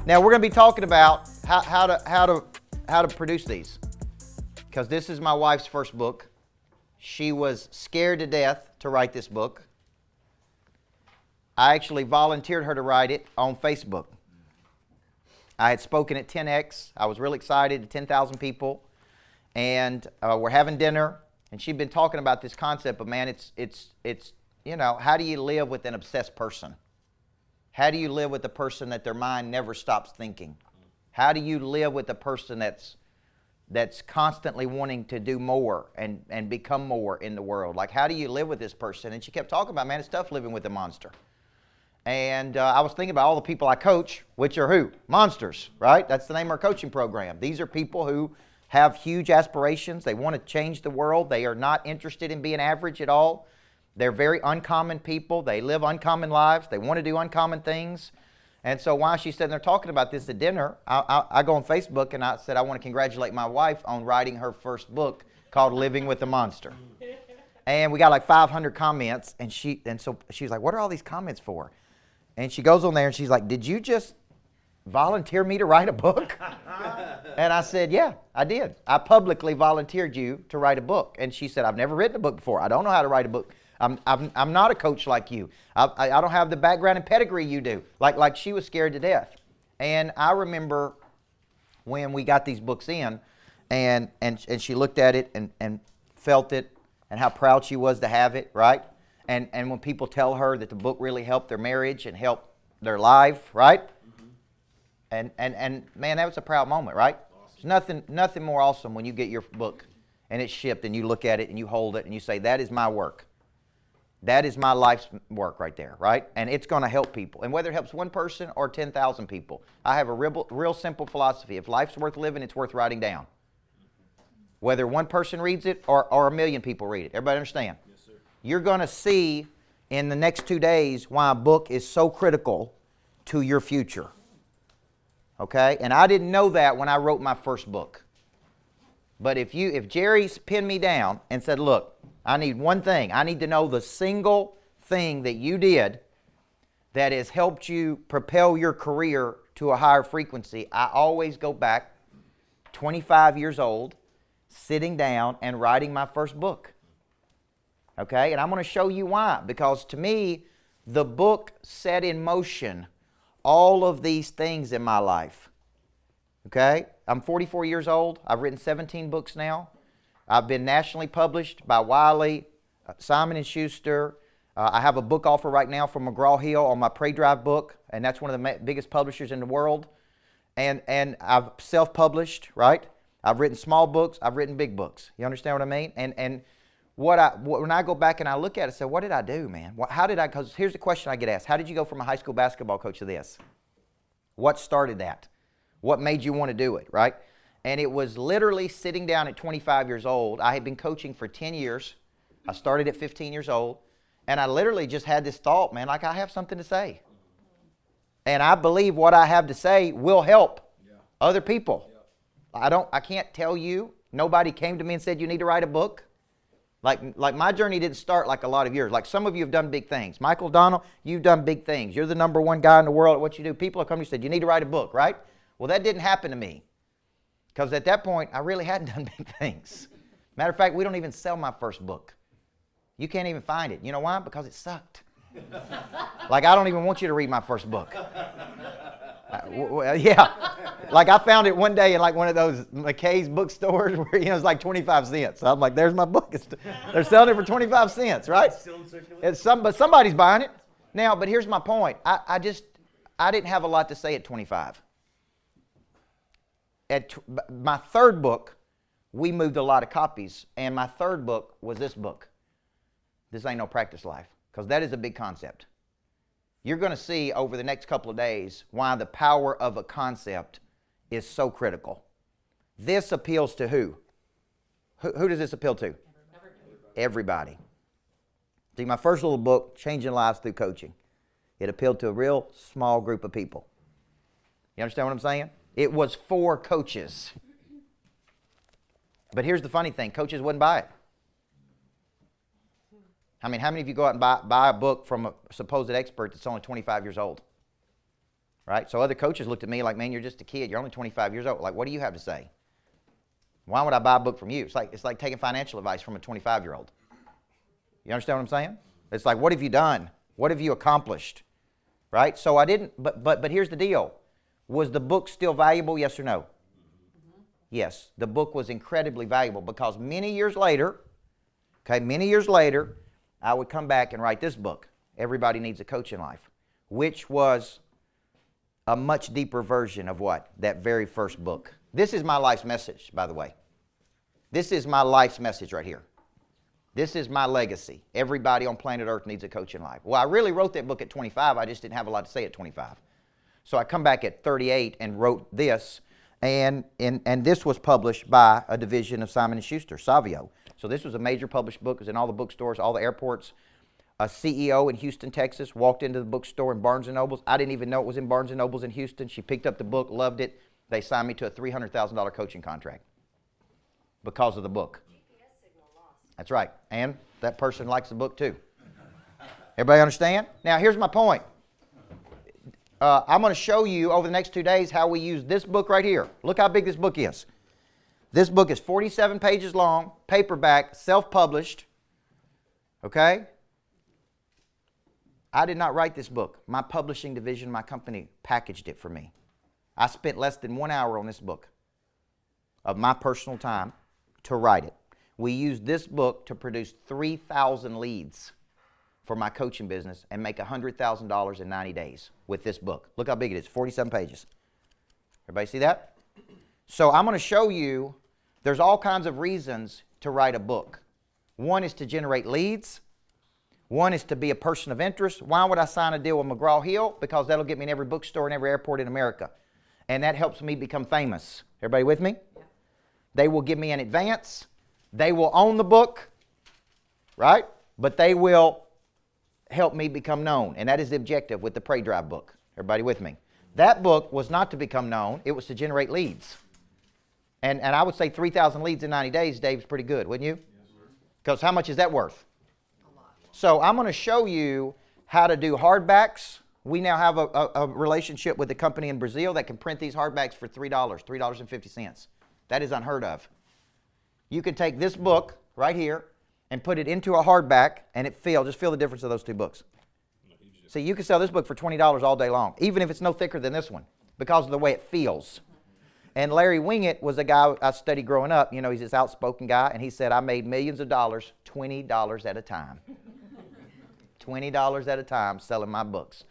Now we're going to be talking about how to produce these, because this is my wife's first book. She was scared to death to write this book. I actually volunteered her to write it on Facebook. I had spoken at 10X. I was really excited, to 10,000 people, and we're having dinner. And she'd been talking about this concept of, man, it's you know, how do you live with an obsessed person? How do you live with a person that their mind never stops thinking? How do you live with a person that's constantly wanting to do more and become more in the world? Like, how do you live with this person? And she kept talking about, man, it's tough living with a monster. And I was thinking about all the people I coach, which are who? Monsters, right? That's the name of our coaching program. These are people who have huge aspirations. They want to change the world. They are not interested in being average at all. They're very uncommon people. They live uncommon lives. They want to do uncommon things. And so while she's sitting there talking about this at dinner, I go on Facebook and I said, I want to congratulate my wife on writing her first book called Living with a Monster. And we got like 500 comments, and so she was like, what are all these comments for? And she goes on there and she's like, did you just volunteer me to write a book? And I said, yeah, I did. I publicly volunteered you to write a book. And she said, I've never written a book before. I don't know how to write a book. I'm not a coach like you. I don't have the background and pedigree you do. Like she was scared to death. And I remember when we got these books in, and she looked at it and felt it, and how proud she was to have it, right? And when people tell her that the book really helped their marriage and helped their life, right? And man, that was a proud moment, right? Awesome. There's nothing more awesome when you get your book and it's shipped and you look at it and you hold it and you say, that is my work. That is my life's work right there, right? And it's going to help people. And whether it helps one person or 10,000 people, I have a real simple philosophy. If life's worth living, it's worth writing down. Whether one person reads it or a million people read it. Everybody understand? Yes, sir. You're going to see in the next 2 days why a book is so critical to your future. Okay? And I didn't know that when I wrote my first book. But if Jerry pinned me down and said, look, I need one thing. I need to know the single thing that you did that has helped you propel your career to a higher frequency. I always go back 25 years old, sitting down and writing my first book. Okay? And I'm going to show you why. Because to me, the book set in motion all of these things in my life. Okay? I'm 44 years old. I've written 17 books now. I've been nationally published by Wiley, Simon & Schuster. I have a book offer right now from McGraw-Hill on my Pray Drive book, and that's one of the biggest publishers in the world. And I've self-published, right? I've written small books. I've written big books. You understand what I mean? And when I go back and I look at it, I say, what did I do, man? Because here's the question I get asked. How did you go from a high school basketball coach to this? What started that? What made you want to do it, right? And it was literally sitting down at 25 years old. I had been coaching for 10 years. I started at 15 years old. And I literally just had this thought, man, like I have something to say. And I believe what I have to say will help other people. I can't tell you. Nobody came to me and said, you need to write a book. Like my journey didn't start like a lot of yours. Like some of you have done big things. Michael Donald, you've done big things. You're the #1 guy in the world at what you do. People have come to you and said, you need to write a book, right? Well, that didn't happen to me. Because at that point, I really hadn't done big things. Matter of fact, we don't even sell my first book. You can't even find it. You know why? Because it sucked. Like, I don't even want you to read my first book. Yeah. Like, I found it one day in like one of those McKay's bookstores where, it's like 25 cents. So I'm like, there's my book. They're selling it for 25 cents, right? But somebody's buying it. Now, but here's my point. I didn't have a lot to say at 25. At my third book, we moved a lot of copies, and my third book was this book. This Ain't No Practice Life, because that is a big concept. You're going to see over the next couple of days why the power of a concept is so critical. This appeals to who? Who does this appeal to? Everybody. See, my first little book, Changing Lives Through Coaching, it appealed to a real small group of people. You understand what I'm saying? It was for coaches. But here's the funny thing. Coaches wouldn't buy it. I mean, how many of you go out and buy a book from a supposed expert that's only 25 years old? right? So other coaches looked at me like, man, you're just a kid. You're only 25 years old. Like, what do you have to say? Why would I buy a book from you? It's like taking financial advice from a 25-year-old. You understand what I'm saying? It's like, what have you done? What have you accomplished? Right? So I didn't, but here's the deal. Was the book still valuable, yes or no? Mm-hmm. Yes, the book was incredibly valuable because many years later, I would come back and write this book, Everybody Needs a Coach in Life, which was a much deeper version of what? That very first book. This is my life's message, by the way. This is my life's message right here. This is my legacy. Everybody on planet Earth needs a coach in life. Well, I really wrote that book at 25. I just didn't have a lot to say at 25. So I come back at 38 and wrote this, and this was published by a division of Simon & Schuster, Savio. So this was a major published book. It was in all the bookstores, all the airports. A CEO in Houston, Texas, walked into the bookstore in Barnes & Noble's. I didn't even know it was in Barnes & Noble's in Houston. She picked up the book, loved it. They signed me to a $300,000 coaching contract because of the book. That's right. And that person likes the book too. Everybody understand? Now, here's my point. I'm going to show you over the next 2 days how we use this book right here. Look how big this book is. This book is 47 pages long, paperback, self-published. Okay? I did not write this book. My publishing division, my company, packaged it for me. I spent less than 1 hour on this book of my personal time to write it. We used this book to produce 3,000 leads for my coaching business and make $100,000 in 90 days with this book. Look how big it is, 47 pages. Everybody see that? So I'm going to show you there's all kinds of reasons to write a book. One is to generate leads. One is to be a person of interest. Why would I sign a deal with McGraw-Hill? Because that'll get me in every bookstore and every airport in America. And that helps me become famous. Everybody with me? Yeah. They will give me an advance. They will own the book, right? But they will help me become known. And that is the objective with the Pray Drive book. Everybody with me? That book was not to become known. It was to generate leads. And I would say 3,000 leads in 90 days, Dave's pretty good, wouldn't you? Because how much is that worth? A lot. So I'm going to show you how to do hardbacks. We now have a relationship with a company in Brazil that can print these hardbacks for $3, $3.50. That is unheard of. You can take this book right here and put it into a hardback, and just feel the difference of those two books. See, you can sell this book for $20 all day long, even if it's no thicker than this one, because of the way it feels. And Larry Wingett was a guy I studied growing up. You know, he's this outspoken guy, and he said, I made millions of dollars, $20 at a time. $20 at a time selling my books.